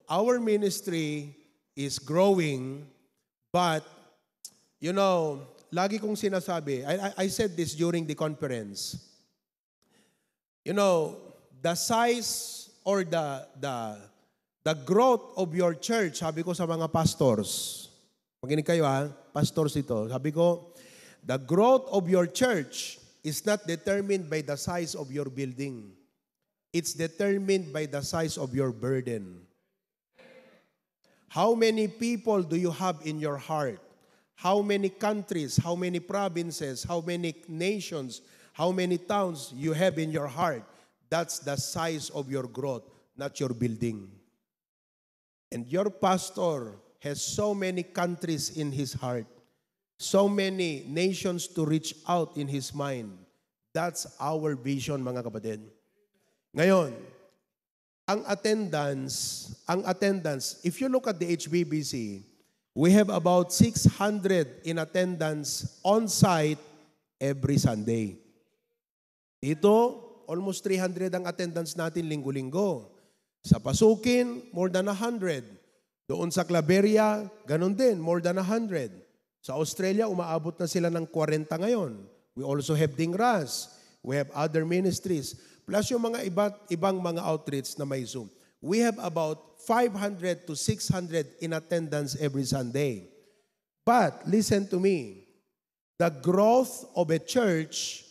our ministry is growing, but, lagi kong sinasabi, I said this during the conference, the size or the growth of your church, sabi ko sa mga pastors, makinig kayo pastors ito, sabi ko, the growth of your church is not determined by the size of your building. It's determined by the size of your burden. How many people do you have in your heart? How many countries, how many provinces, how many nations, how many towns you have in your heart? That's the size of your growth, not your building. And your pastor has so many countries in his heart, so many nations to reach out in his mind. That's our vision, mga kapatid. Ngayon, ang attendance, if you look at the HBBC, we have about 600 in attendance on-site every Sunday. Dito, almost 300 ang attendance natin linggo-linggo. Sa Pasukin, more than 100. Doon sa Claveria, ganun din, more than 100. Sa Australia, umaabot na sila ng 40 ngayon. We also have Dingras. We have other ministries. Plus yung mga ibang mga outreach na may Zoom. We have about 500 to 600 in attendance every Sunday. But, listen to me, the growth of a church,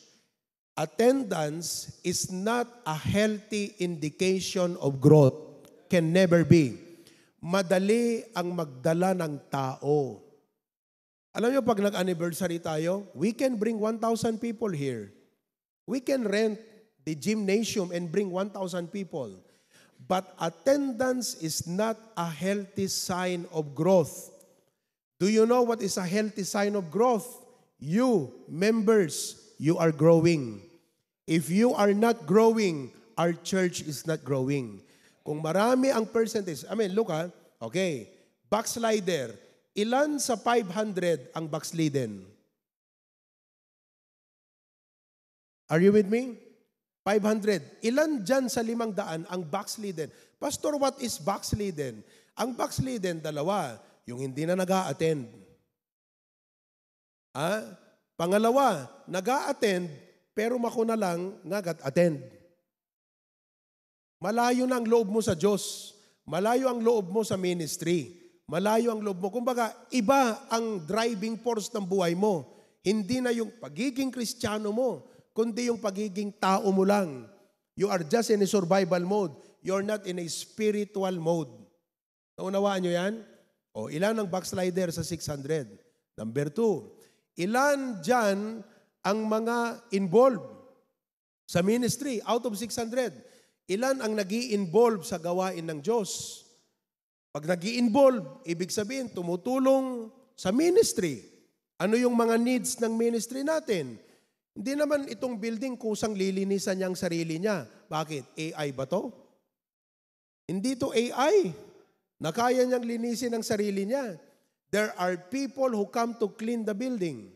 attendance is not a healthy indication of growth. Can never be. Madali ang magdala ng tao. Alam niyo, pag nag-anniversary tayo, we can bring 1,000 people here. We can rent the gymnasium and bring 1,000 people. But attendance is not a healthy sign of growth. Do you know what is a healthy sign of growth? You, members, you are growing. If you are not growing, our church is not growing. Kung marami ang percentage, look okay, backslider, ilan sa 500 ang backslidden? Are you with me? 500. Ilan dyan sa 500 ang backslidden? Pastor, what is backslidden? Ang backslidden, dalawa, yung hindi na nag-a-attend. Pangalawa, nag-a-attend, pero makuna lang nag-attend. Malayo na ang loob mo sa Diyos. Malayo ang loob mo sa ministry. Malayo ang loob mo. Kumbaga, iba ang driving force ng buhay mo. Hindi na yung pagiging Kristiyano mo, kundi yung pagiging tao mo lang. You are just in a survival mode. You're not in a spiritual mode. Naunawaan nyo yan? Ilan ang backslider sa 600? Number 2, ilan dyan ang mga involved sa ministry out of 600? Ilan ang nag-i-involve sa gawain ng Diyos? Pag nag-i-involve, ibig sabihin, tumutulong sa ministry. Ano yung mga needs ng ministry natin? Hindi naman itong building kusang lilinisan niya ang sarili niya. Bakit? AI ba to? Hindi to AI. Na kaya niyang linisin ang sarili niya. There are people who come to clean the building.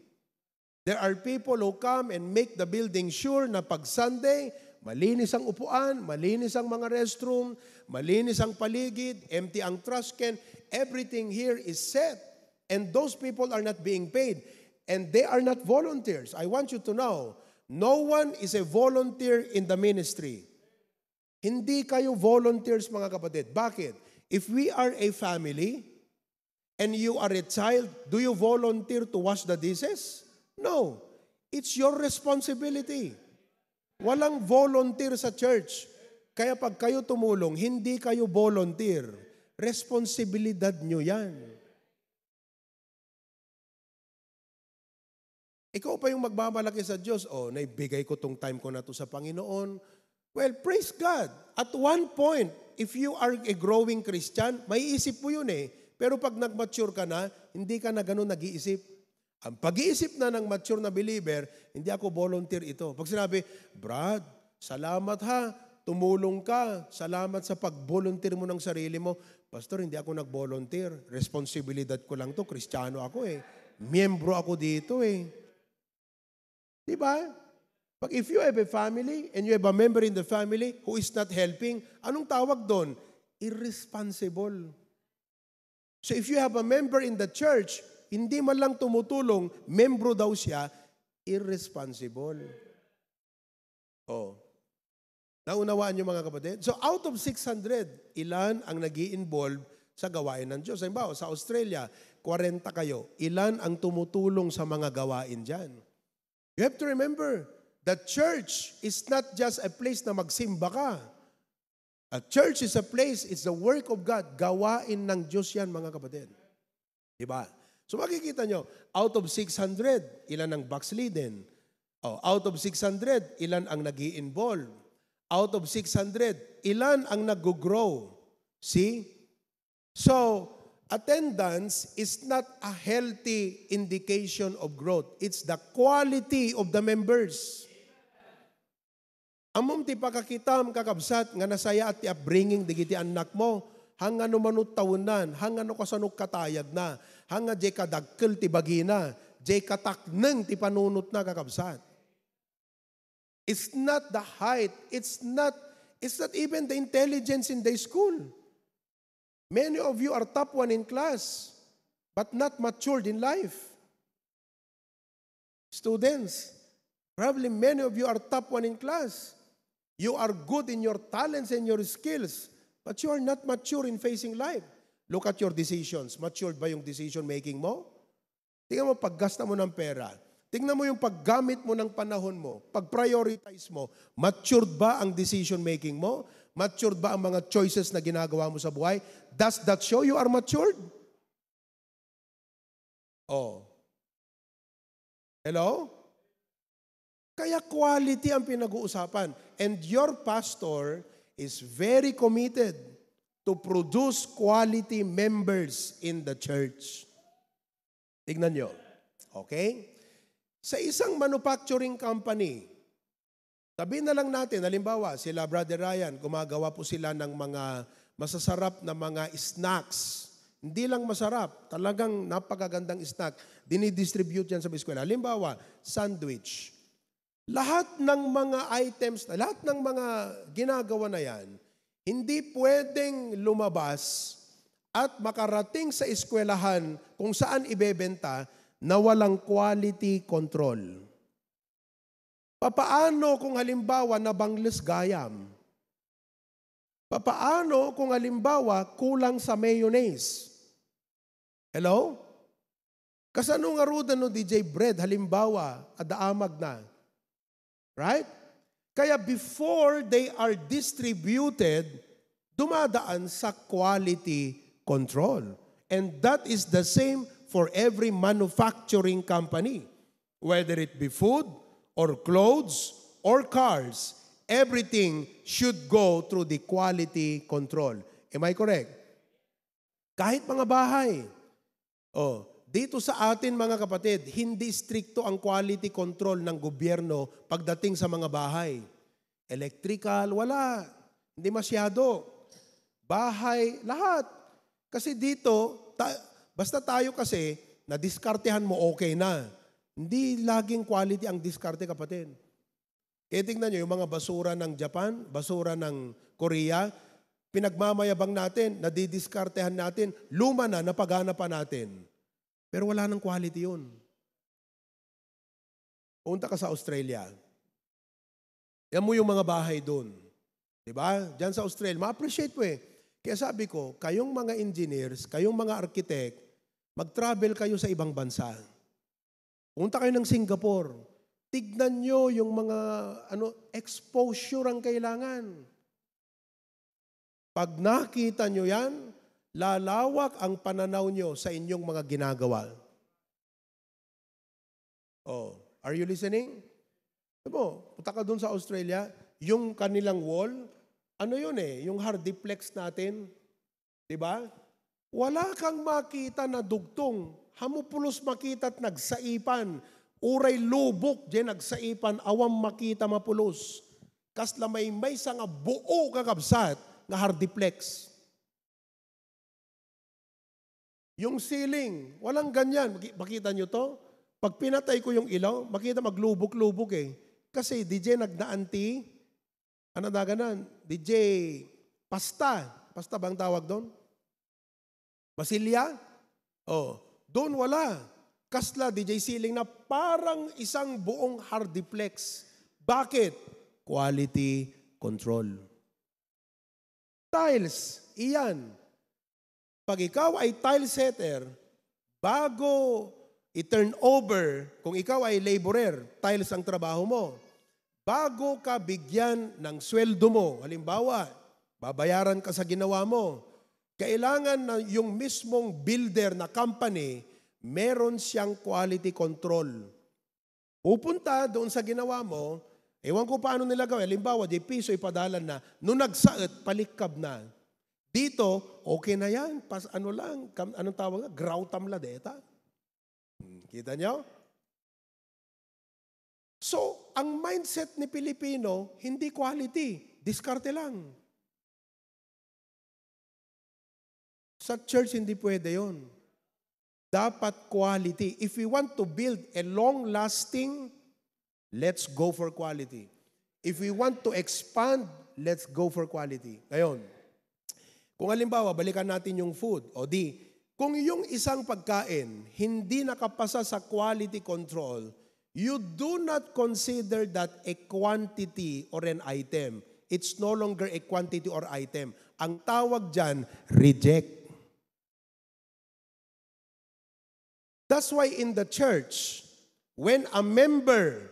There are people who come and make the building sure na pag Sunday, malinis ang upuan, malinis ang mga restroom, malinis ang paligid, empty ang trash can. Everything here is set. And those people are not being paid. And they are not volunteers. I want you to know, no one is a volunteer in the ministry. Hindi kayo volunteers, mga kapatid. Bakit? If we are a family and you are a child, do you volunteer to wash the dishes? No. It's your responsibility. Walang volunteer sa church. Kaya pag kayo tumulong, hindi kayo volunteer. Responsibilidad nyo yan. Ikaw pa yung magmamalaki sa Diyos. Naibigay ko tong time ko na to sa Panginoon. Well, praise God. At one point, if you are a growing Christian, may isip mo yun Pero pag nag-mature ka na, hindi ka na ganun nag-iisip. Ang pag-iisip na ng mature na believer, hindi ako volunteer ito. Pag sinabi, Brad, salamat ha, tumulong ka, salamat sa pag-volunteer mo ng sarili mo. Pastor, hindi ako nag-volunteer. Responsibilidad ko lang to, Kristiyano ako Miyembro ako dito Diba? Pag if you have a family and you have a member in the family who is not helping, anong tawag doon? irresponsible. So if you have a member in the church, hindi man lang tumutulong, membro daw siya, irresponsible. Oh. Naunawaan niyo mga kapatid? So out of 600, ilan ang nag-i-involve sa gawain ng Diyos? Halimbawa, sa Australia, 40 kayo. Ilan ang tumutulong sa mga gawain dyan? You have to remember, the church is not just a place na magsimba ka. A church is a place, it's the work of God. Gawain ng Diyos yan, mga kapatid. Diba? So makikita nyo, out of 600, ilan ang backslidden? Oh, out of 600, ilan ang nag-i-involve? Out of 600, ilan ang nag-grow? See? So, attendance is not a healthy indication of growth. It's the quality of the members. Amom ti pakakitam kakabsat nga nasaya at ti upbringing digiti anak mo, hanga no manut tawunan, hanga no kasanok katayag na, hanga jay kadagkel ti bagina, jay katakneng ti panunot na kakabsat. It's not the height, it's not even the intelligence in the school. Many of you are top one in class, but not matured in life. Students, probably many of you are top one in class. You are good in your talents and your skills, but you are not mature in facing life. Look at your decisions. Matured ba yung decision making mo? Tingnan mo paggasta mo ng pera. Tingnan mo yung paggamit mo ng panahon mo. Pag-prioritize mo. Matured ba ang decision making mo? Matured ba ang mga choices na ginagawa mo sa buhay? Does that show you are matured? Oh. Hello? Kaya quality ang pinag-uusapan. And your pastor is very committed to produce quality members in the church. Tignan nyo. Okay? Sa isang manufacturing company, sabihin na lang natin, halimbawa, sila Brother Ryan, gumagawa po sila ng mga masasarap na mga snacks. Hindi lang masarap, talagang napakagandang snack. Dinidistribute yan sa eskwela. Halimbawa, sandwich. Lahat ng mga items, lahat ng mga ginagawa na yan, hindi pwedeng lumabas at makarating sa eskwelahan kung saan ibebenta na walang quality control. Papaano kung halimbawa nabangles gayam? Papaano kung halimbawa kulang sa mayonnaise? Hello? Kasano nga ruda no DJ bread halimbawa adaamag na? Right? Kaya before they are distributed, dumadaan sa quality control. And that is the same for every manufacturing company. Whether it be food, or clothes, or cars, everything should go through the quality control. Am I correct? Kahit mga bahay. Oh, dito sa atin mga kapatid, hindi stricto ang quality control ng gobyerno pagdating sa mga bahay. Electrical, wala. Hindi masyado. Bahay, lahat. Kasi dito, basta tayo kasi, na-diskartehan mo, okay na. Hindi laging quality ang diskarte, kapatid. Kaya tingnan nyo, yung mga basura ng Japan, basura ng Korea, pinagmamayabang natin, nadidiskartehan natin, luma na, napagana pa natin. Pero wala nang quality yun. Punta ka sa Australia. Yan mo yung mga bahay doon. Diba? Diyan sa Australia, ma-appreciate mo eh. Kaya sabi ko, kayong mga engineers, kayong mga architect, mag-travel kayo sa ibang bansa. Punta kayo ng Singapore. Tignan nyo yung mga exposure ang kailangan. Pag nakita nyo yan, lalawak ang pananaw nyo sa inyong mga ginagawa. Oh, are you listening? Punta ka doon sa Australia, yung kanilang wall, ano yun eh, yung hardiplex natin, di ba? Wala kang makita na dugtong, hamupulos makita at nagsaipan, uray lubok, dyan nagsaipan, awam makita mapulos. Kasla may sa nga buo kakabsat nga hardiplex. Yung ceiling, walang ganyan. Makita nyo to? Pag pinatay ko yung ilaw, makita maglubok-lubok eh. Kasi DJ nagdaanti, ano na ganan? DJ pasta. Pasta bang tawag doon? Basilya? Oh, doon wala. Kasla, DJ Ceiling na parang isang buong hardiplex. Bakit? Quality control. Tiles, iyan. Pag ikaw ay tile setter, bago i-turn over, kung ikaw ay laborer, tiles ang trabaho mo, bago ka bigyan ng sweldo mo, halimbawa, babayaran ka sa ginawa mo, kailangan na yung mismong builder na company, meron siyang quality control. Pupunta doon sa ginawa mo, ewan ko paano nila gawin, halimbawa, di piso ipadalan na, nung nagsaot, palikab na. Dito, okay na yan, ano lang, anong tawag na? Grautam la deta. Kita nyo? So, ang mindset ni Pilipino, hindi quality, diskarte lang. Sa church, hindi pwede yun. Dapat quality. If we want to build a long-lasting, let's go for quality. If we want to expand, let's go for quality. Ngayon, kung halimbawa, balikan natin yung food, o kung yung isang pagkain hindi nakapasa sa quality control, you do not consider that a quantity or an item. It's no longer a quantity or item. Ang tawag dyan, reject. That's why in the church, when a member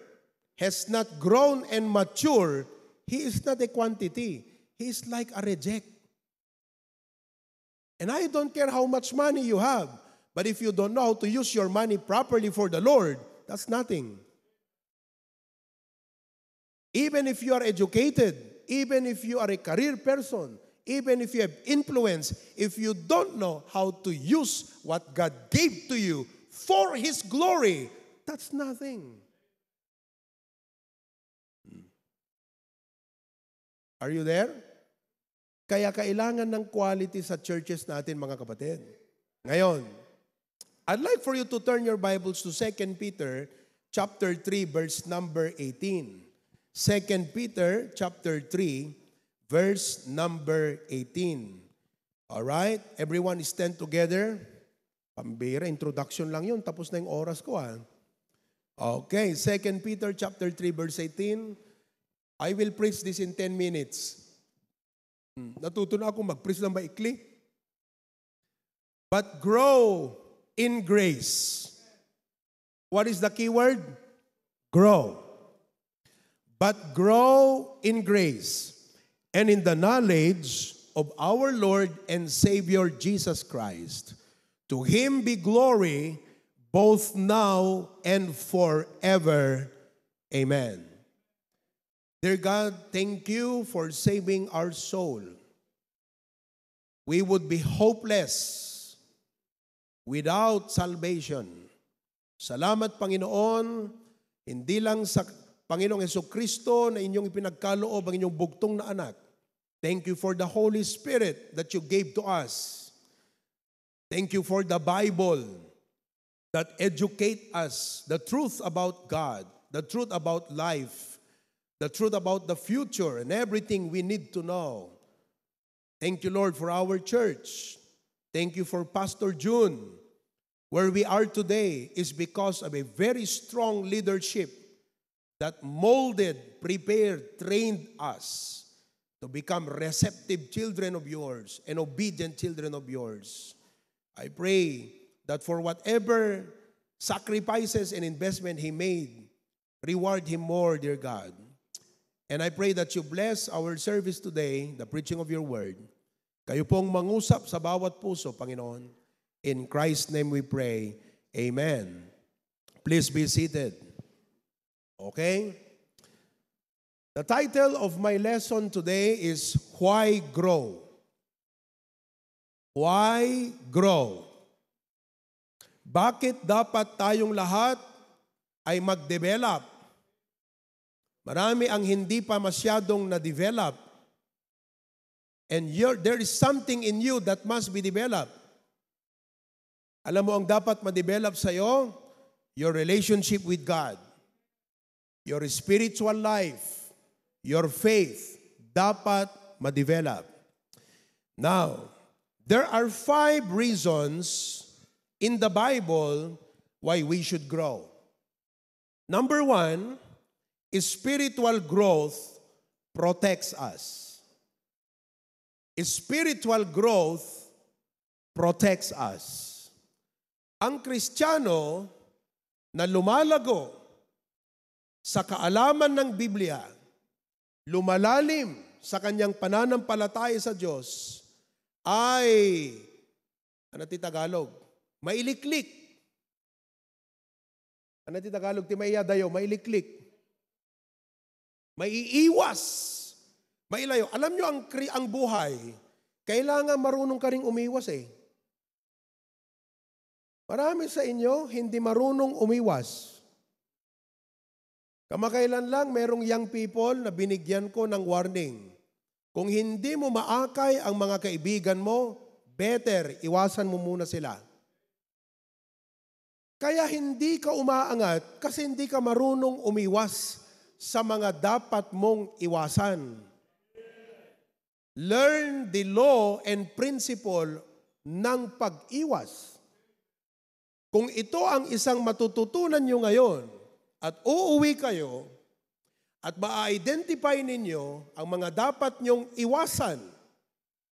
has not grown and matured, he is not a quantity. He is like a reject. And I don't care how much money you have, but if you don't know how to use your money properly for the Lord, that's nothing. Even if you are educated, even if you are a career person, even if you have influence, if you don't know how to use what God gave to you for His glory, that's nothing. Are you there? Kaya kailangan ng quality sa churches natin, mga kapatid. Ngayon, I'd like for you to turn your Bibles to 2 Peter chapter 3, verse number 18. 2 Peter chapter 3, verse number 18. Alright? Everyone stand together. Pambira, introduction lang yun. Tapos na yung oras ko. Okay, 2 Peter chapter 3, verse 18. I will preach this in 10 minutes. Natuto na ako mag-preach ng maikli. But grow in grace. What is the key word? Grow. But grow in grace and in the knowledge of our Lord and Savior Jesus Christ. To Him be glory both now and forever. Amen. Dear God, thank you for saving our soul. We would be hopeless without salvation. Salamat, Panginoon, hindi lang sa Panginoong Jesucristo na inyong ipinagkaloob ang inyong bugtong na anak. Thank you for the Holy Spirit that you gave to us. Thank you for the Bible that educate us the truth about God, the truth about life, the truth about the future and everything we need to know. Thank you, Lord, for our church. Thank you for Pastor June. Where we are today is because of a very strong leadership that molded, prepared, trained us to become receptive children of yours and obedient children of yours. I pray that for whatever sacrifices and investment he made, reward him more, dear God. And I pray that you bless our service today, the preaching of your word. Kayo pong mangusap sa bawat puso, Panginoon. In Christ's name we pray. Amen. Please be seated. Okay? The title of my lesson today is Why Grow? Why grow? Bakit dapat tayong lahat ay mag-develop? Marami ang hindi pa masyadong na-develop. And there is something in you that must be developed. Alam mo ang dapat ma-develop sa'yo? Your relationship with God. Your spiritual life. Your faith. Dapat ma-develop. Now, there are 5 reasons in the Bible why we should grow. Number 1, spiritual growth protects us. Spiritual growth protects us. Ang Kristiyano na lumalago sa kaalaman ng Biblia, lumalalim sa kanyang pananampalataya sa Diyos, ay, ano ti Tagalog? Mailiklik. Ano ti Tagalog? Ti maiya dayo, mailiklik. Maiiwas. Mailayo. Alam nyo, ang buhay, kailangan marunong ka ring umiwas eh. Marami sa inyo, hindi marunong umiwas. Kamakailan lang, merong young people na binigyan ko ng warning. Kung hindi mo maakay ang mga kaibigan mo, better, iwasan mo muna sila. Kaya hindi ka umaangat kasi hindi ka marunong umiwas sa mga dapat mong iwasan. Learn the law and principle ng pag-iwas. Kung ito ang isang matututunan nyo ngayon at uuwi kayo at ma-identify ninyo ang mga dapat nyong iwasan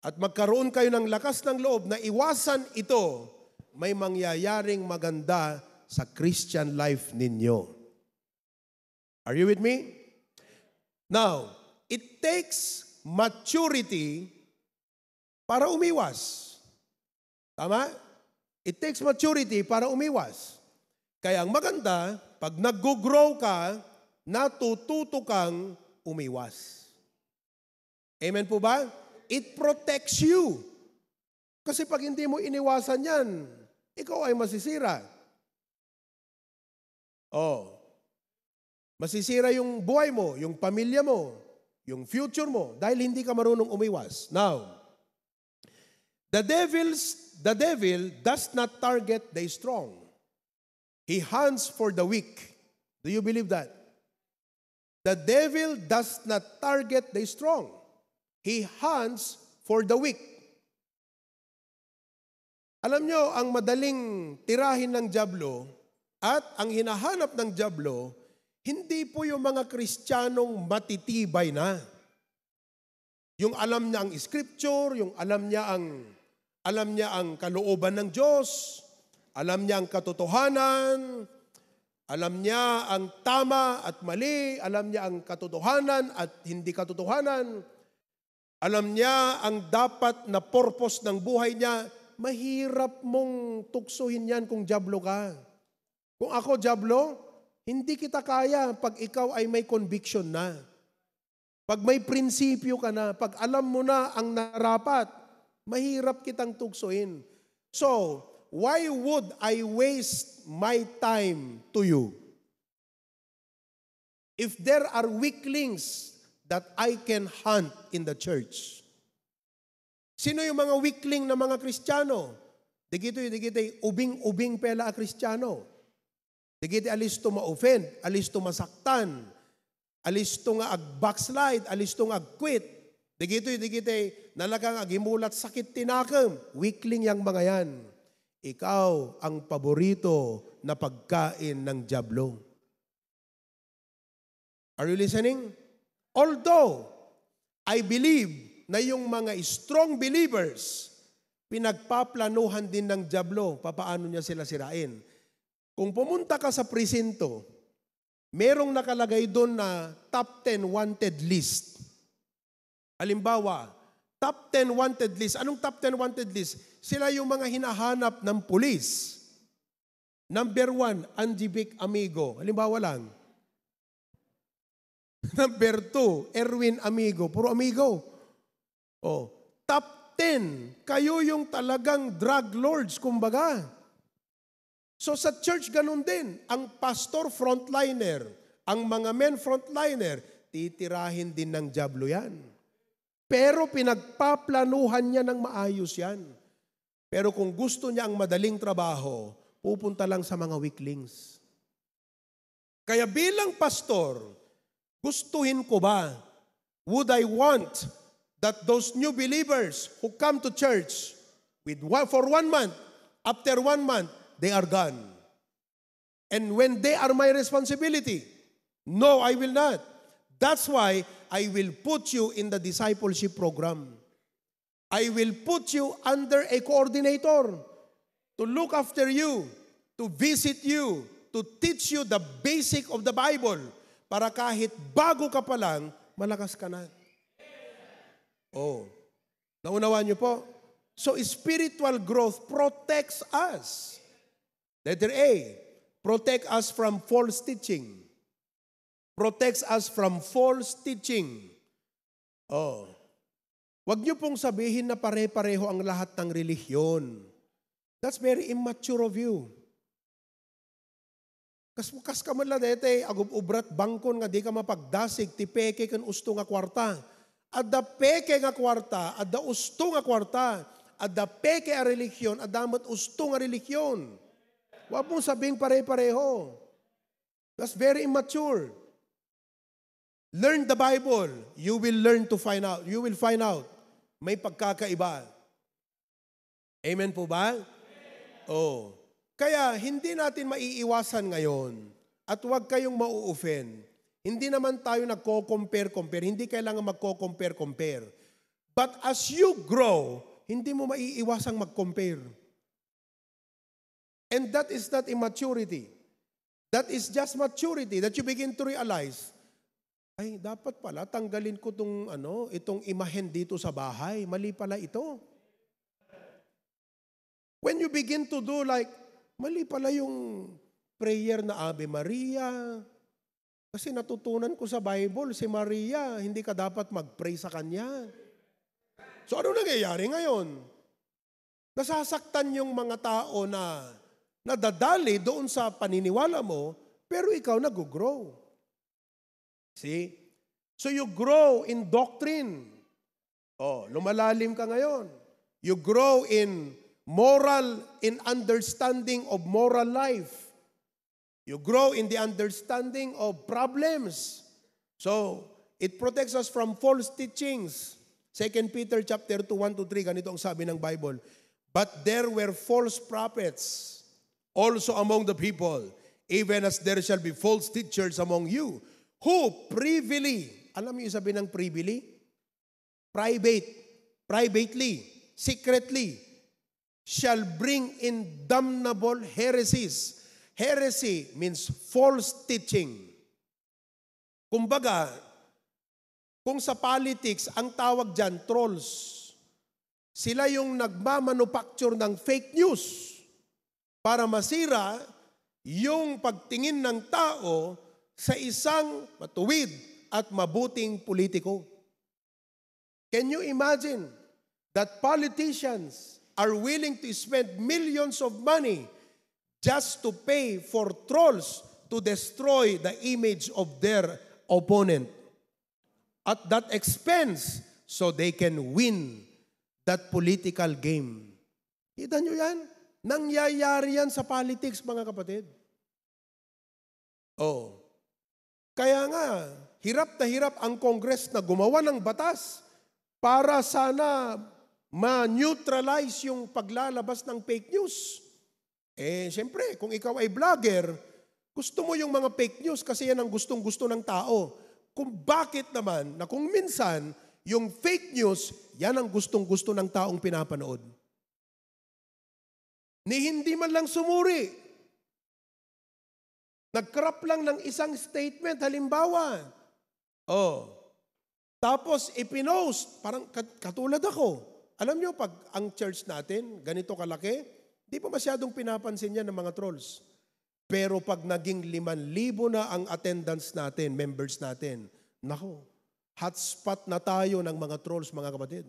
at magkaroon kayo ng lakas ng loob na iwasan ito, may mangyayaring maganda sa Christian life ninyo. Are you with me? Now, it takes maturity para umiwas. Tama? It takes maturity para umiwas. Kaya ang maganda, pag nag-grow ka, natututo kang umiwas. Amen po ba? It protects you. Kasi pag hindi mo iniwasan yan, ikaw ay masisira. Masisira yung buhay mo, yung pamilya mo, yung future mo, dahil hindi ka marunong umiwas. Now, the devil does not target the strong. He hunts for the weak. Do you believe that? The devil does not target the strong. He hunts for the weak. Alam nyo, ang madaling tirahin ng dyablo at ang hinahanap ng dyablo, hindi po yung mga Kristiyanong matitibay na. Yung alam niya ang scripture, yung alam niya ang kalooban ng Diyos, alam niya ang katotohanan, alam niya ang tama at mali, alam niya ang katotohanan at hindi katotohanan, alam niya ang dapat na purpose ng buhay niya. Mahirap mong tuksuhin yan kung dyablo ka. Kung ako dyablo, hindi kita kaya pag ikaw ay may conviction na. Pag may prinsipyo ka na, pag alam mo na ang narapat, mahirap kitang tuksoin. So, why would I waste my time to you? If there are weaklings that I can hunt in the church. Sino yung mga weakling na mga Kristiyano? Digito'y ubing-ubing pela a Kristiyano. Digito'y alisto ma-offend, alisto masaktan, alisto nga ag-backslide, alisto nga ag-quit. Digito'y nalagang agimulat sakit tinakam. Weakling yang mga yan. Ikaw ang paborito na pagkain ng dyablo. Are you listening? Although, I believe na yung mga strong believers, pinagpaplanuhan din ng dyablo, papaano niya sila sirain. Kung pumunta ka sa presinto, merong nakalagay doon na top 10 wanted list. Halimbawa, top 10 wanted list. Anong top 10 wanted list? Sila yung mga hinahanap ng pulis. Number 1, Angie Vic Amigo. Halimbawa lang. Number 2, Erwin Amigo. Puro amigo. Top 10, kayo yung talagang drug lords, kumbaga. So sa church ganun din, ang pastor frontliner, ang mga men frontliner, titirahin din ng dyablo yan. Pero pinagpaplanuhan niya ng maayos yan. Pero kung gusto niya ang madaling trabaho, pupunta lang sa mga weaklings. Kaya bilang pastor, gustuhin ko ba? Would I want that those new believers who come to church for 1 month, after 1 month, they are gone. And when they are my responsibility, no, I will not. That's why I will put you in the discipleship program. I will put you under a coordinator to look after you, to visit you, to teach you the basic of the Bible, para kahit bago ka pa lang, malakas ka na. Oh, naunawaan niyo po? So spiritual growth protects us. Letter A, protect us from false teaching. Protects us from false teaching. Oh, wag niyo pong sabihin na pare-pareho ang lahat ng relihiyon. That's very immature of you. Kas ka man la dete, agub-ubrat bangkon nga di ka mapagdasig, ti peke kan usto nga kwarta. Adda peke nga kwarta, adda usto nga kwarta, adda peke a relihiyon, adda mat usto nga relihiyon. Huwag mong sabing pare-pareho. That's very immature. Learn the Bible. You will learn to find out. You will find out. May pagkakaiba. Amen po ba? Amen. Oh. Kaya hindi natin maiiwasan ngayon at huwag kayong mau-offend. Hindi naman tayo nagko-compare. Hindi kailangan magko-compare. But as you grow, hindi mo maiiwasang mag-compare. And that is not immaturity. That is just maturity that you begin to realize, ay, dapat pala tanggalin ko itong imahen dito sa bahay. Mali pala ito. When you begin to do like, mali pala yung prayer na Ave Maria. Kasi natutunan ko sa Bible, si Maria, hindi ka dapat mag-pray sa kanya. So ano nangyayari ngayon? Nasasaktan yung mga tao na nadadali doon sa paniniwala mo, pero ikaw nag-grow. See? So you grow in doctrine. Oh, lumalalim ka ngayon. You grow in understanding of moral life. You grow in the understanding of problems. So, it protects us from false teachings. 2 Peter chapter 2, 1-3, ganito ang sabi ng Bible. But there were false prophets also among the people, even as there shall be false teachers among you, who privily, alam niyo sabi ng privily? Privately, secretly, shall bring in damnable heresies. Heresy means false teaching. Kumbaga, kung sa politics, ang tawag dyan, trolls. Sila yung nagmamanufacture ng fake news para masira yung pagtingin ng tao sa isang matuwid at mabuting politiko. Can you imagine that politicians are willing to spend millions of money just to pay for trolls to destroy the image of their opponent at that expense so they can win that political game? Kita nyo yan? Nangyayari yan sa politics, mga kapatid. Oh. Kaya nga, hirap na hirap ang Congress na gumawa ng batas para sana ma-neutralize yung paglalabas ng fake news. Eh, siyempre, kung ikaw ay vlogger, gusto mo yung mga fake news kasi yan ang gustong-gusto ng tao. Kung bakit naman, na kung minsan, yung fake news, yan ang gustong-gusto ng taong pinapanood. Ni hindi man lang sumuri. Nag-crop lang ng isang statement, halimbawa. Oh. Tapos ipinost, parang katulad ako. Alam nyo, pag ang church natin, ganito kalaki, di pa masyadong pinapansin yan ng mga trolls. Pero pag naging 5,000 na ang attendance natin, members natin, nako, hotspot na tayo ng mga trolls, mga kapatid.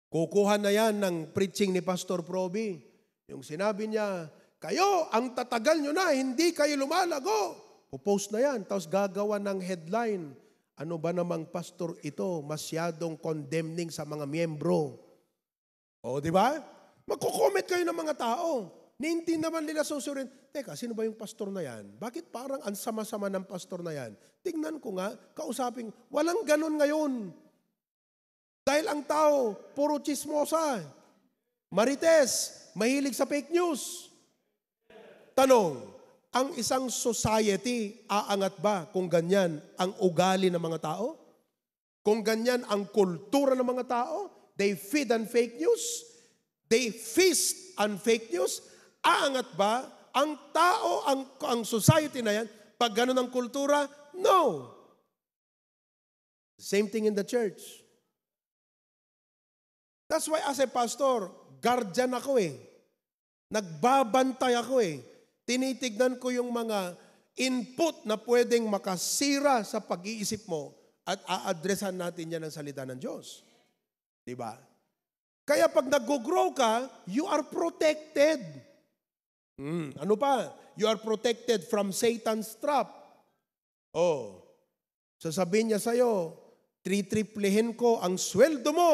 Kukuha na yan ng preaching ni Pastor Proby. Yung sinabi niya, kayo, ang tatagal nyo na, hindi kayo lumalago. Pupost na yan, tapos gagawa ng headline. Ano ba namang pastor ito? Masyadong condemning sa mga miyembro. O, di ba? Magko-comment kayo ng mga tao. Hindi naman nila susurin, teka, sino ba yung pastor na yan? Bakit parang ang sama-sama ng pastor na yan? Tingnan ko nga, kausapin, walang ganon ngayon. Dahil ang tao, puro chismosa. Marites, mahilig sa fake news. Tanong, ang isang society, aangat ba kung ganyan ang ugali ng mga tao? Kung ganyan ang kultura ng mga tao? They feed on fake news? They feast on fake news? Aangat ba ang tao, ang society na yan, pag ganun ang kultura? No. Same thing in the church. That's why as a pastor, guardian ako eh. Nagbabantay ako eh. Tinitignan ko yung mga input na pwedeng makasira sa pag-iisip mo at a-addressan natin yan ng salita ng Diyos. Diba? Kaya pag nag-grow ka, you are protected. Ano pa? You are protected from Satan's trap. Oh, sasabihin niya sa'yo, tritriplehin ko ang sweldo mo.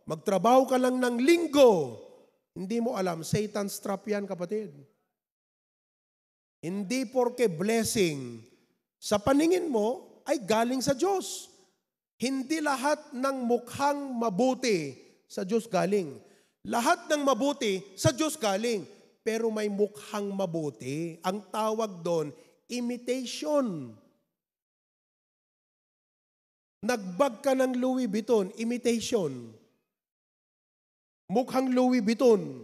Magtrabaho ka lang ng linggo. Hindi mo alam, Satan's trap yan, kapatid. Hindi porke blessing sa paningin mo ay galing sa Diyos. Hindi lahat ng mukhang mabuti sa Diyos galing. Lahat ng mabuti sa Diyos galing. Pero may mukhang mabuti. Ang tawag doon, imitation. Nagbag ka ng Louis Vuitton, imitation. Mukhang Louis Vuitton.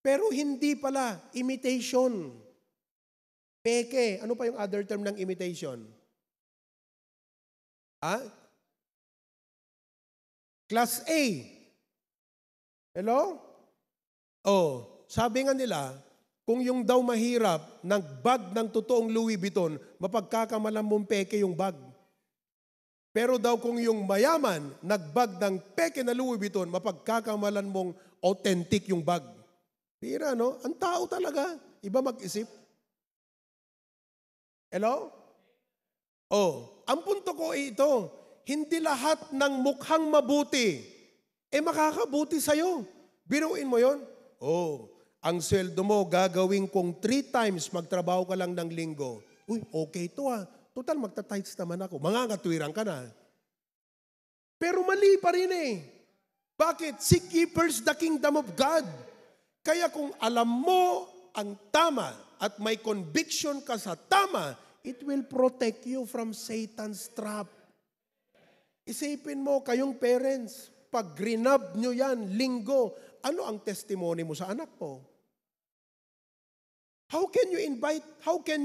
Pero hindi pala, imitation. Peke. Ano pa yung other term ng imitation? Class A. Hello? Oh, sabi nga nila, kung yung daw mahirap, nagbag ng totoong Louis Vuitton, mapagkakamalan mong peke yung bag. Pero daw kung yung mayaman, nagbag ng peke na Louis Vuitton, mapagkakamalan mong authentic yung bag. Tira, no? Ang tao talaga. Iba mag-isip. Hello? Oh, ang punto ko ay ito, hindi lahat ng mukhang mabuti, makakabuti sa'yo. Biruin mo yon. Oh, ang sweldo mo, gagawin kong 3 times, magtrabaho ka lang ng linggo. Uy, okay to Total, magta-tithes naman ako. Mangangatwiran ka na. Pero mali pa rin eh. Bakit? Seek ye first the kingdom of God. Kaya kung alam mo ang tama at may conviction ka sa tama, it will protect you from Satan's trap. Isipin mo, kayong parents, pag grinab nyo yan, linggo, ano ang testimony mo sa anak mo? How can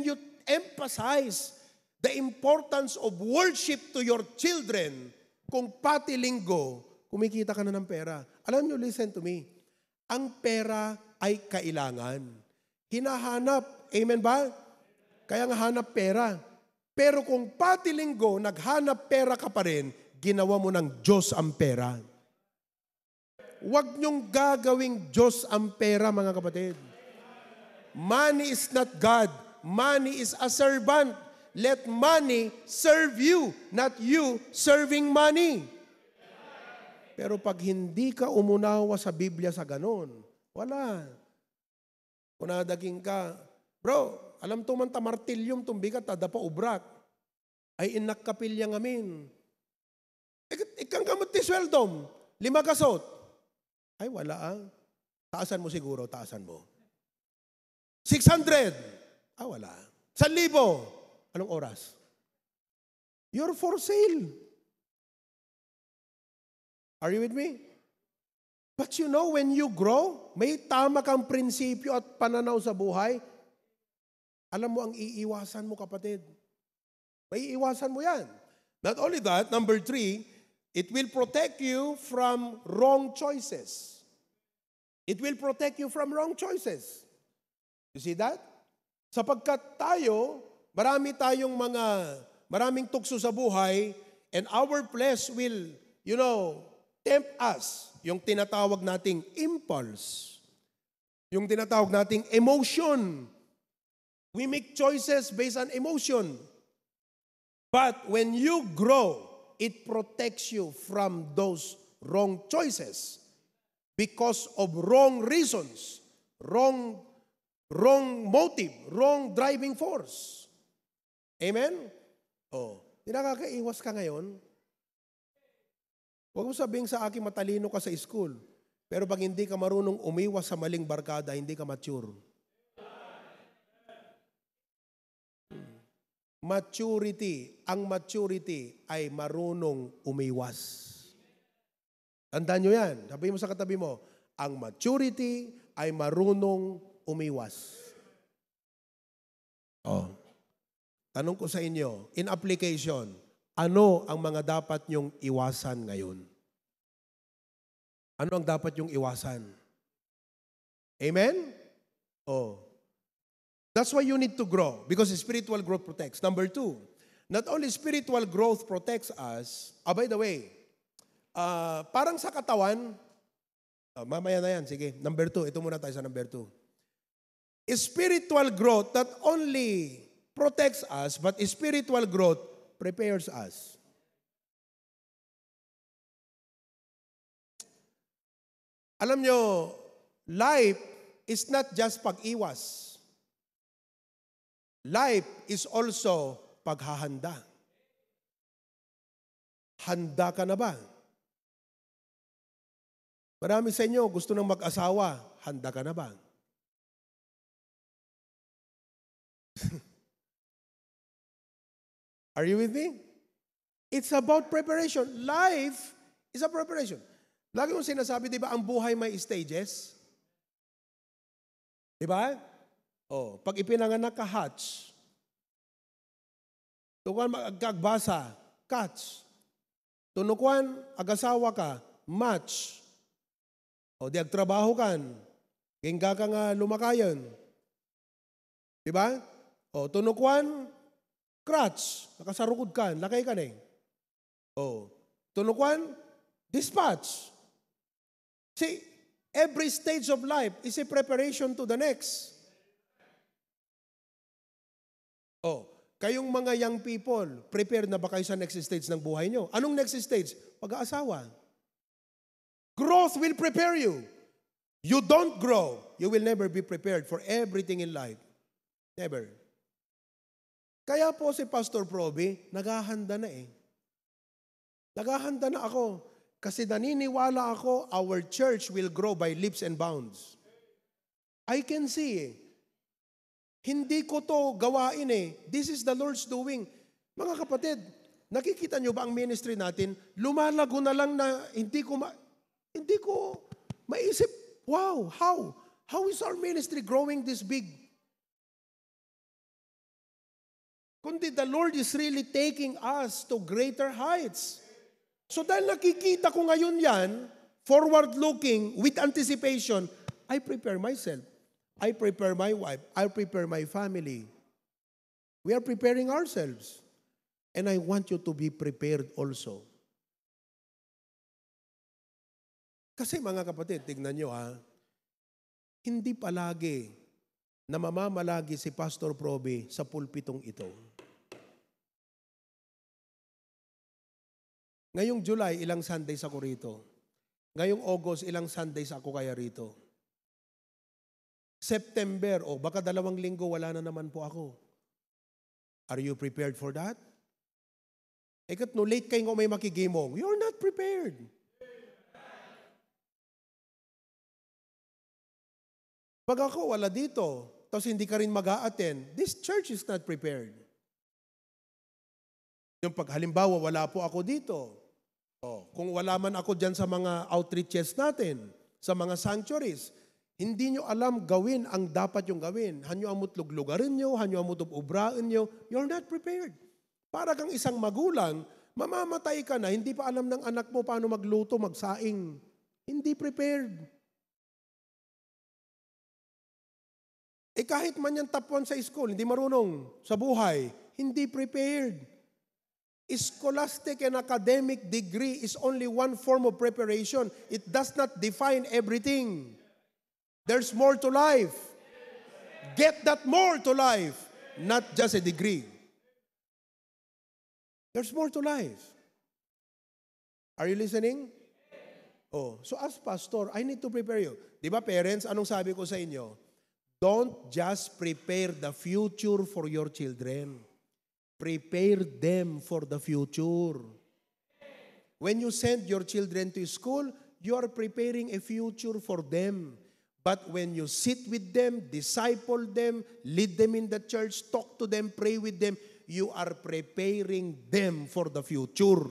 you emphasize the importance of worship to your children kung pati linggo, kumikita ka na ng pera? Alam nyo, listen to me. Ang pera ay kailangan. Hinahanap. Amen ba? Kaya nga hanap pera. Pero kung pati linggo, naghanap pera ka pa rin, ginawa mo ng Diyos ang pera. Huwag niyong gagawing Diyos ang pera, mga kapatid. Money is not God. Money is a servant. Let money serve you, not you serving money. Pero pag hindi ka umunawa sa Biblia sa ganon, wala. Kung nadaging ka, bro, alam to man ta martilyum tumbigat tadapa ubrak. Ay inak kapilya ngamin. Ikang gamot ti sweldom, 5 kasot. Ay wala Taasan mo siguro, taasan mo. 600. Wala. 1,000. Anong oras? You're for sale. Are you with me? But you know, when you grow, may tama kang prinsipyo at pananaw sa buhay. Alam mo ang iiwasan mo, kapatid. May iiwasan mo yan. Not only that, number 3, it will protect you from wrong choices. It will protect you from wrong choices. You see that? Sapagkat tayo, maraming tukso sa buhay, and our flesh will, tempt us. Yung tinatawag nating impulse. Yung tinatawag nating emotion. We make choices based on emotion. But when you grow, it protects you from those wrong choices because of wrong reasons, wrong motive, wrong driving force. Amen? Nakakaiwas ka ngayon. Huwag mo sabihin sa akin matalino ka sa school. Pero pag hindi ka marunong umiwas sa maling barkada, hindi ka mature. Maturity. Ang maturity ay marunong umiwas. Tandaan nyo yan. Sabihin mo sa katabi mo, ang maturity ay marunong umiwas. Oh. Tanong ko sa inyo, in application, ano ang mga dapat nyong iwasan ngayon? Ano ang dapat nyong iwasan? Amen? Oh. That's why you need to grow, because spiritual growth protects. Number 2, not only spiritual growth protects us, by the way, parang sa katawan, mamaya na yan, sige. Number 2, ito muna tayo sa number 2. Spiritual growth not only protects us, but spiritual growth prepares us. Alam nyo, life is not just pag-iwas. Life is also paghahanda. Handa ka na ba? Marami sa inyo gusto nang mag-asawa. Handa ka na ba? Are you with me? It's about preparation. Life is a preparation. Lagi kong sinasabi, di ba, ang buhay may stages? Di ba? Oh, pag ipinanganak ka, hatch. Tukuan mag-agbasa, catch. Tunukuan, agasawa ka, match. O di agtrabaho kan, gingga ka nga lumakayon. Di ba? O tunukuan, crutch, nakasarukod ka, lakay ka na eh. O tunukuan, dispatch. See, every stage of life is a preparation to the next. Oh, kayong mga young people, prepare na ba kayo sa next stage ng buhay nyo? Anong next stage? Pag-aasawa. Growth will prepare you. You don't grow, you will never be prepared for everything in life. Never. Kaya po si Pastor Proby, naghahanda na eh. Naghahanda na ako. Kasi naniniwala ako, our church will grow by leaps and bounds. I can see eh. Hindi ko to gawain eh. This is the Lord's doing. Mga kapatid, nakikita nyo ba ang ministry natin? Lumalago na lang na hindi ko maisip, wow, how? How is our ministry growing this big? Kundi the Lord is really taking us to greater heights. So dahil nakikita ko ngayon yan, forward-looking, with anticipation, I prepare myself. I prepare my wife. I prepare my family. We are preparing ourselves. And I want you to be prepared also. Kasi mga kapatid, tignan nyo hindi palagi na mamamalagi si Pastor Proby sa pulpitong ito. Ngayong July, ilang Sundays ako rito. Ngayong August, ilang Sundays ako kaya rito. September, baka 2 linggo, wala na naman po ako. Are you prepared for that? Ekat no, late kayo may makigimong. You're not prepared. Pag ako wala dito, tapos hindi ka rin mag-a-attend, this church is not prepared. Yung pag halimbawa, wala po ako dito. Kung wala man ako dyan sa mga outreaches natin, sa mga sanctuaries, hindi nyo alam gawin ang dapat yung gawin. Hanyo amot luglugarin nyo, hanyo amot ubraan nyo, you're not prepared. Para kang isang magulang, mamamatay ka na, hindi pa alam ng anak mo paano magluto, magsaing. Hindi prepared. Kahit man yan top 1 sa school, hindi marunong sa buhay, hindi prepared. Scholastic and academic degree is only one form of preparation. It does not define everything. There's more to life. Get that more to life, not just a degree. There's more to life. Are you listening? So as pastor, I need to prepare you. Di ba parents, anong sabi ko sa inyo? Don't just prepare the future for your children. Prepare them for the future. When you send your children to school, you are preparing a future for them. But when you sit with them, disciple them, lead them in the church, talk to them, pray with them, you are preparing them for the future.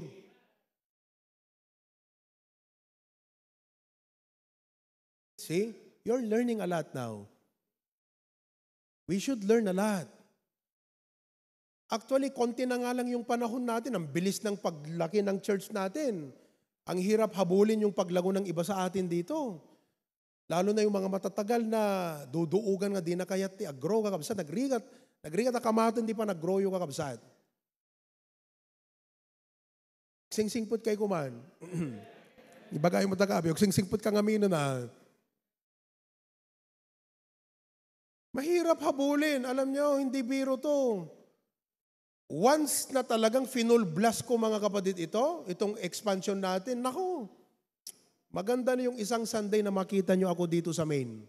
See? You're learning a lot now. We should learn a lot. Actually, konti na nga lang yung panahon natin. Ang bilis ng paglaki ng church natin. Ang hirap habulin yung paglago ng iba sa atin dito. Lalo na yung mga matatagal na duduugan nga di na kaya't agro kakabsat. Nagrigat na kamaton di pa nag-grow yung kakabsat. Singsingput kay kuman. Iba kayo matagabi. Singsingput ka ngamino na. Mahirap habulin. Alam nyo, hindi biro to. Once na talagang finulblast ko mga kapatid itong expansion natin, naku, maganda na yung isang Sunday na makita nyo ako dito sa Maine.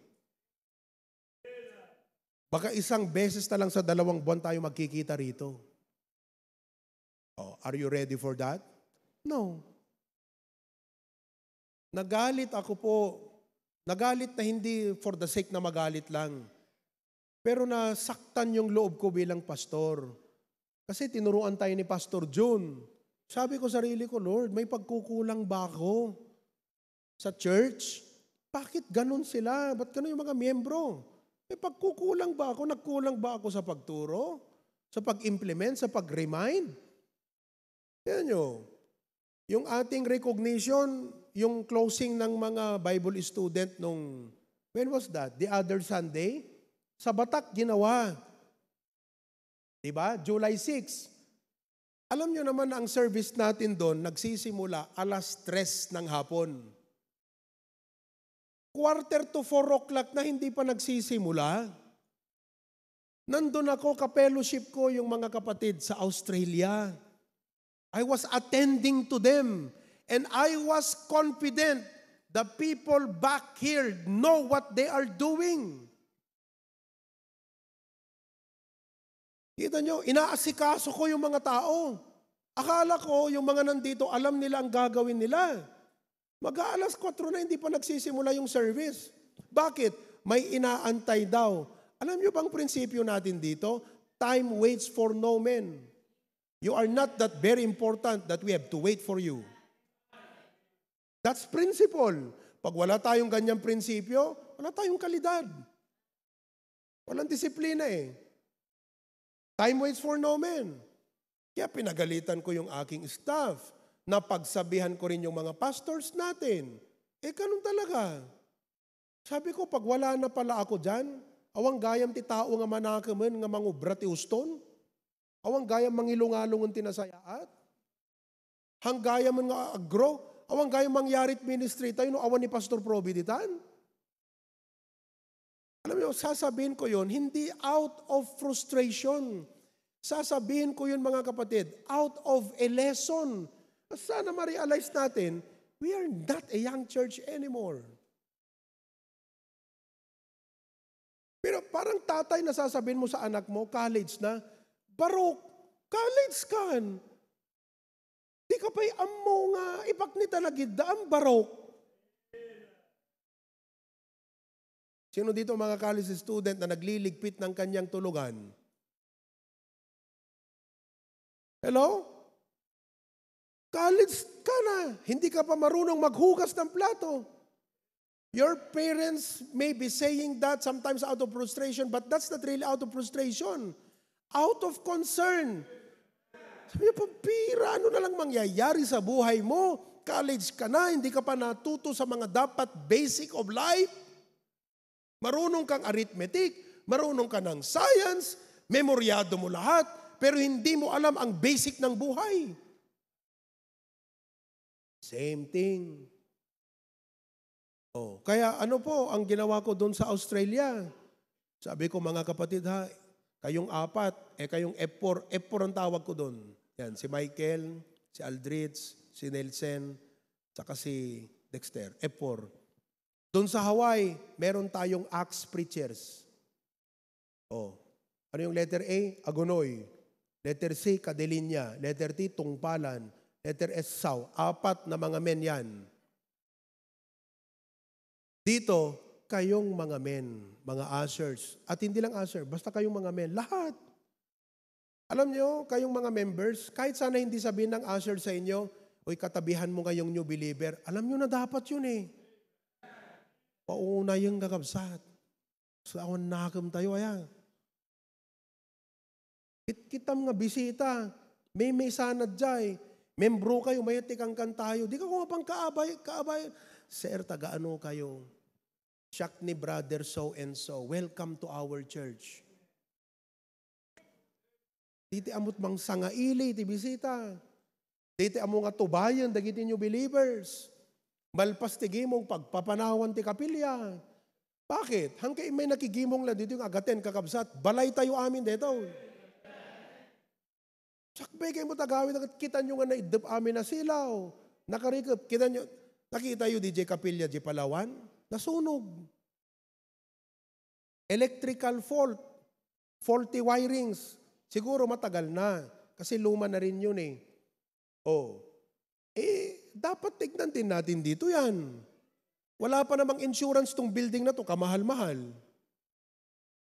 Baka isang beses na lang sa 2 buwan tayo magkikita rito. Oh, are you ready for that? No. Nagalit ako po. Nagalit na hindi for the sake na magalit lang. Pero nasaktan yung loob ko bilang pastor. Kasi tinuruan tayo ni Pastor June. Sabi ko sarili ko, Lord, may pagkukulang ba ako sa church? Bakit ganun sila? Ba't ganun yung mga miyembro? May pagkukulang ba ako? Nagkulang ba ako sa pagturo? Sa pag-implement? Sa pag-remind? Yan nyo. Yung ating recognition, yung closing ng mga Bible student nung, when was that? The other Sunday? Sa Batak, ginawa. Diba? July 6. Alam nyo naman ang service natin doon, nagsisimula 3:00 ng hapon. 3:45 to 4:00 na hindi pa nagsisimula. Nandun ako, ka-fellowship ko yung mga kapatid sa Australia. I was attending to them and I was confident the people back here know what they are doing. Kita nyo, inaasikaso ko yung mga tao. Akala ko yung mga nandito, alam nila ang gagawin nila. Mag-aalas 4 na hindi pa nagsisimula yung service. Bakit? May inaantay daw. Alam nyo bang prinsipyo natin dito? Time waits for no man. You are not that very important that we have to wait for you. That's principle. Pag wala tayong ganyang prinsipyo, wala tayong kalidad. Walang disiplina eh. Time waits for no man. Kaya pinagalitan ko yung aking staff. Napagsabihan ko rin yung mga pastors natin. Ganun talaga. Sabi ko, pag wala na pala ako dyan, awang gayam ti tao nga manakaman nga mangubra ti uston, awang gayam mangilungalungon tinasayaat, hanggayam nga agro, awang gayam mangyarit ministry tayo no awan ni Pastor Providitan. Alam niyo, sasabihin ko yun, hindi out of frustration. Sasabihin ko yun mga kapatid, out of a lesson. Sana ma-realize natin, we are not a young church anymore. Pero parang tatay na sasabihin mo sa anak mo, college na, barok, college kan. Di ka pa'y amo nga, ipaknita na gidda ang barok. Sino dito mga college student na nagliligpit ng kanyang tulugan? Hello? College ka na. Hindi ka pa marunong maghugas ng plato. Your parents may be saying that sometimes out of frustration, but that's not really out of frustration. Out of concern. Sabi niya, pampira, ano na lang mangyayari sa buhay mo? College ka na, hindi ka pa natuto sa mga dapat basic of life. Marunong kang arithmetic, marunong ka ng science, memoryado mo lahat, pero hindi mo alam ang basic ng buhay. Same thing. Kaya ano po ang ginawa ko doon sa Australia? Sabi ko mga kapatid ha, kayong 4, kayong F4 ang tawag ko doon. Yan, si Michael, si Aldrich, si Nelson, saka si Dexter, F4. Doon sa Hawaii, meron tayong Acts preachers. Ano yung letter A? Agonoy. Letter C, Cadelinia. Letter T, Tungpalan. letter S, Sau. 4 na mga men yan. Dito, kayong mga men, mga ushers. At hindi lang usher, basta kayong mga men. Lahat. Alam nyo, kayong mga members, kahit sana hindi sabihin ng usher sa inyo, uy, katabihan mo ngayong new believer. Alam nyo na dapat yun eh. Pauna yung kakabsat. Sa awan nakam tayo, ayan. Kita mga bisita, may sanad dyan. Membro kayo, may tikangkan tayo. Di ka kung pang kaabay. Sir, taga-ano kayo? Siyak ni brother so and so. Welcome to our church. Diti amot mang sangaili, ti bisita. Diti amo nga tubayan, dagiti new believers. Malpas ti gimong pagpapanawan ti kapilya. Bakit? Hanggang may nakigimong lang dito yung agaten kakabsat. Balay tayo amin dito. Sakbay kayo mo tagawin, kita nyo nga naidap amin na silaw. Nakarikap, nakita yung DJ Kapilya, di Palawan, nasunog. Electrical fault, faulty wirings. Siguro matagal na, kasi luma na rin yun eh. Dapat tignan din natin dito yan. Wala pa namang insurance tong building na to, kamahal-mahal.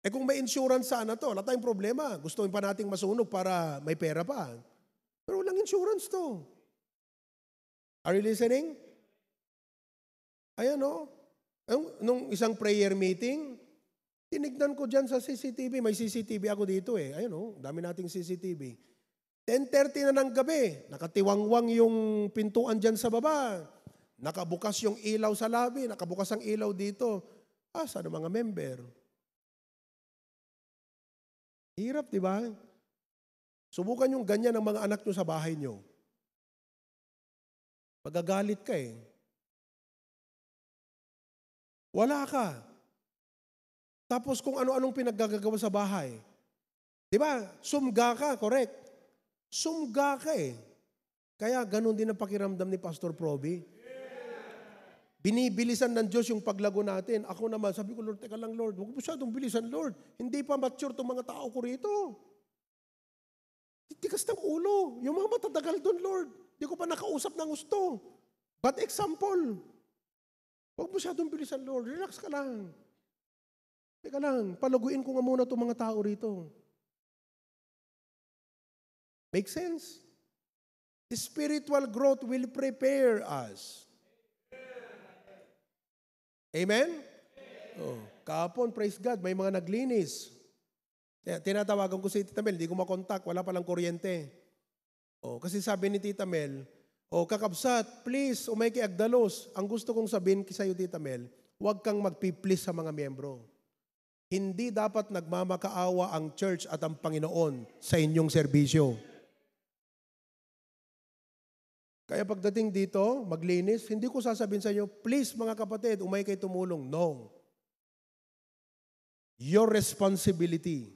Kung may insurance sana to, wala tayong problema. Gusto pa nating masunog para may pera pa. Pero walang insurance to. Are you listening? Ayan o. Nung isang prayer meeting, tinignan ko dyan sa CCTV. May CCTV ako dito eh. Ayan o, dami nating CCTV. 10:30 na ng gabi, nakatiwangwang yung pintuan dyan sa baba. Nakabukas yung ilaw sa labi, nakabukas ang ilaw dito. Saan ang mga member? Hirap, di ba? Subukan yung ganyan ng mga anak nyo sa bahay nyo. Magagalit ka eh. Wala ka. Tapos kung ano-anong pinaggagawa sa bahay. Di ba? Sumga ka, correct. Sumga ka eh. Kaya ganun din ang pakiramdam ni Pastor Proby. Binibilisan ng Diyos yung paglago natin. Ako naman, sabi ko, Lord, teka lang, Lord. Huwag mo masyadong bilisan, Lord. Hindi pa mature itong mga tao ko rito. Tikas ng ulo. Yung mga matatagal doon, Lord. Hindi ko pa nakausap ng gusto. Bad example. Huwag mo masyadong bilisan, Lord. Relax ka lang. Teka lang, palaguin ko nga muna itong mga tao rito. Make sense? Spiritual growth will prepare us. Amen? Kahapon, praise God, may mga naglinis. Tinatawagan ko si Tita Mel, hindi ko makontak, wala palang kuryente. Kasi sabi ni Tita Mel, kakabsat, please, umay kay Agdalos. Ang gusto kong sabihin sa'yo, Tita Mel, huwag kang magpiplis sa mga miyembro. Hindi dapat nagmamakaawa ang church at ang Panginoon sa inyong serbisyo. Kaya pagdating dito, maglinis, hindi ko sasabihin sa inyo, please mga kapatid, umay kayo tumulong. No. Your responsibility.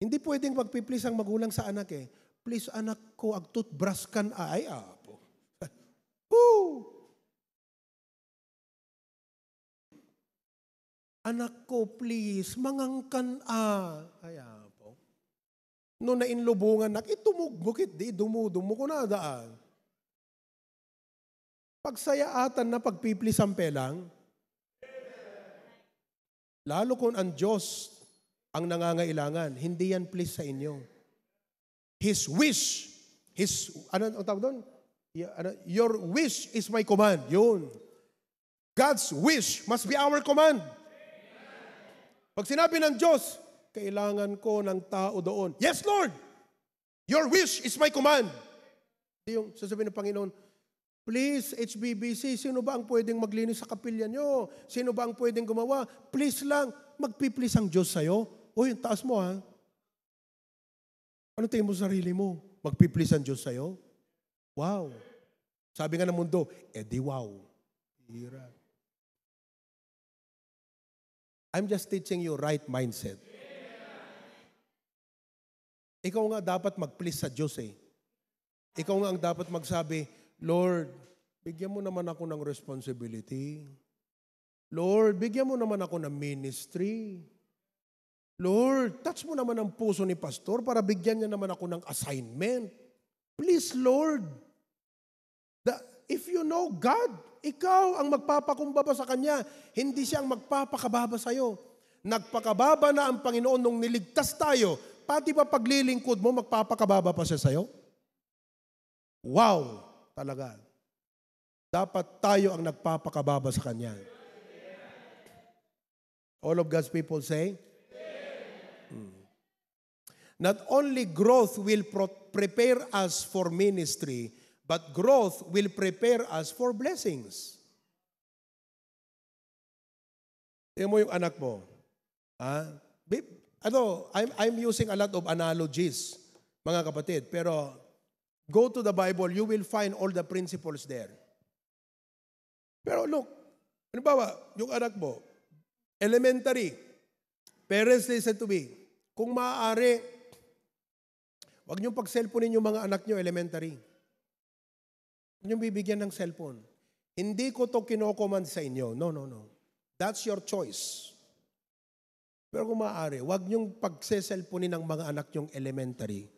Hindi pwedeng magpiplease ang magulang sa anak eh. Please anak ko, ag-toothbrush kan ay apo. Anak ko, please, mangangkan ay apo. Noon na inlubungan, itumugmukit, di dumudumo ko na daan. Pagsayaatan na pagpiplisampe lang, lalo kung ang Diyos ang nangangailangan, hindi yan please sa inyo. His wish, ano tawag doon? Your wish is my command. Yun. God's wish must be our command. Pag sinabi ng Diyos, kailangan ko ng tao doon. Yes, Lord! Your wish is my command. Yung sasabihin ng Panginoon, please, HBBC, sino ba ang pwedeng maglinis sa kapilya nyo? Sino ba ang pwedeng gumawa? Please lang, magpiplease ang Diyos sa'yo. Uy, taas mo ha. Ano tingin mo sa sarili mo? Magpiplease ang Diyos sa'yo? Wow. Sabi nga ng mundo, di wow. Hirap. I'm just teaching you right mindset. Ikaw nga dapat mag-please sa Diyos eh. Ikaw nga ang dapat magsabi, Lord, bigyan mo naman ako ng responsibility. Lord, bigyan mo naman ako ng ministry. Lord, touch mo naman ang puso ni pastor para bigyan niya naman ako ng assignment. Please, Lord. If you know God, ikaw ang magpapakumbaba sa Kanya. Hindi siya ang magpapakababa sa'yo. Nagpakababa na ang Panginoon nung niligtas tayo. Pati ba paglilingkod mo, magpapakababa pa siya sa'yo? Wow! Talaga. Dapat tayo ang nagpapakababa sa Kanya. All of God's people say? Not only growth will prepare us for ministry, but growth will prepare us for blessings. Tingnan mo yung anak mo. I'm using a lot of analogies, mga kapatid. Pero go to the Bible, you will find all the principles there. Pero look, halimbawa, yung anak mo, elementary, parents listen to me. Kung maaari, huwag niyong pag-cellphonein yung mga anak niyo elementary. Huwag niyong bibigyan ng cellphone. Hindi ko to kinocommand sa inyo. No. That's your choice. Pero kung maaari, huwag niyong pag-cellphonein ng mga anak niyong elementary.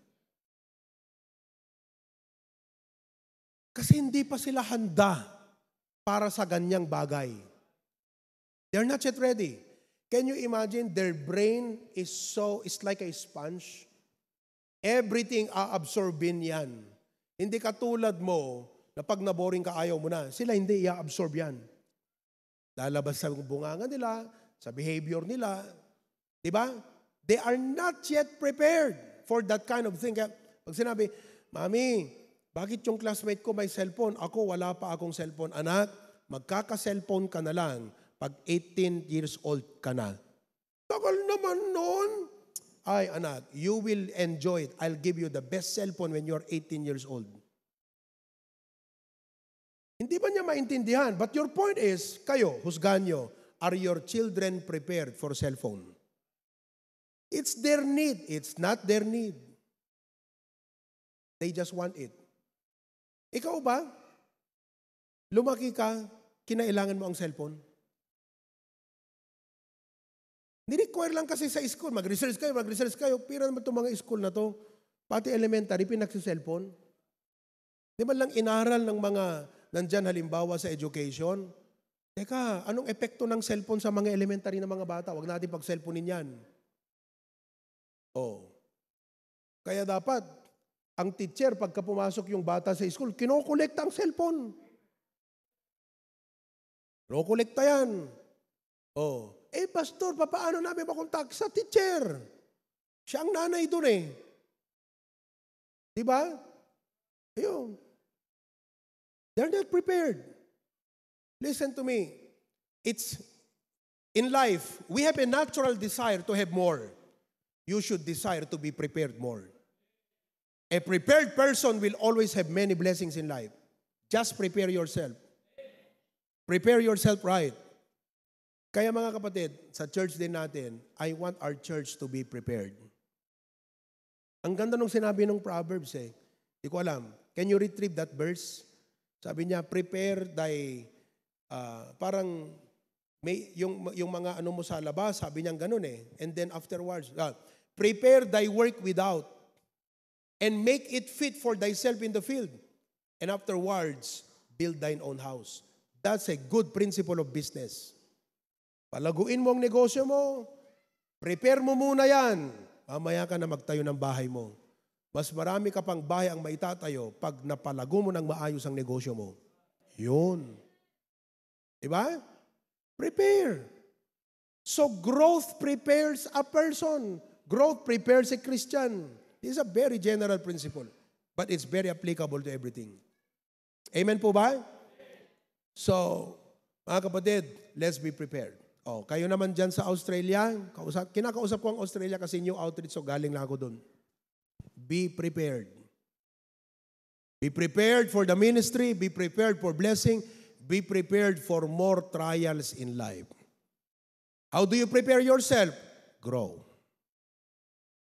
Kasi hindi pa sila handa para sa ganyang bagay. They're not yet ready. Can you imagine their brain is like a sponge? Everything a-absorbin yan. Hindi katulad mo na pag naboring ka ayaw mo na. Sila hindi i-absorb yan. Lalabas sa bunganga nila, sa behavior nila. Diba? They are not yet prepared for that kind of thing. Kaya pag sinabi, Mami, bakit yung classmate ko may cellphone? Ako wala pa akong cellphone. Anak, magkaka-cellphone ka na lang pag 18 years old ka na. Tagal naman nun. Ay, anak, you will enjoy it. I'll give you the best cellphone when you're 18 years old. Hindi ba niya maintindihan? But your point is, kayo, husgahan nyo, are your children prepared for cellphone? It's their need. It's not their need. They just want it. Ikaw ba? Lumaki ka, kinailangan mo ang cellphone? Ni-require lang kasi sa school. Mag-research kayo. Pira naman itong mga school na to. Pati elementary, pinagsi-cellphone. Di ba lang inaral ng mga nandyan halimbawa sa education? Teka, anong epekto ng cellphone sa mga elementary na mga bata? Huwag natin pag-cellphonein yan. Kaya dapat, ang teacher, pagka pumasok yung bata sa school, kinokolekta ang cellphone. Kinokolekta yan. Pastor, paano namin makontak sa teacher? Siya ang nanay doon eh. Diba? Ayun. They're not prepared. Listen to me. It's, in life, we have a natural desire to have more. You should desire to be prepared more. A prepared person will always have many blessings in life. Just prepare yourself. Prepare yourself right. Kaya mga kapatid, sa church din natin, I want our church to be prepared. Ang ganda nung sinabi ng Proverbs eh. Hindi ko alam. Can you retrieve that verse? Sabi niya, prepare thy, parang may, yung mga ano mo sa labas, sabi niya ganun eh. And then afterwards, prepare thy work without, and make it fit for thyself in the field. And afterwards, build thine own house. That's a good principle of business. Palaguin mo ang negosyo mo, prepare mo muna yan. Mamaya ka na magtayo ng bahay mo. Mas marami ka pang bahay ang maitatayo pag napalago mo ng maayos ang negosyo mo. Yun. Diba? Prepare. So growth prepares a person. Growth prepares a Christian. This is a very general principle, but it's very applicable to everything. Amen po ba? So, mga kapatid, let's be prepared. Kayo naman dyan sa Australia, kinakausap ko ang Australia kasi new outreach, so galing lang ako dun. Be prepared. Be prepared for the ministry, be prepared for blessing, be prepared for more trials in life. How do you prepare yourself? Grow.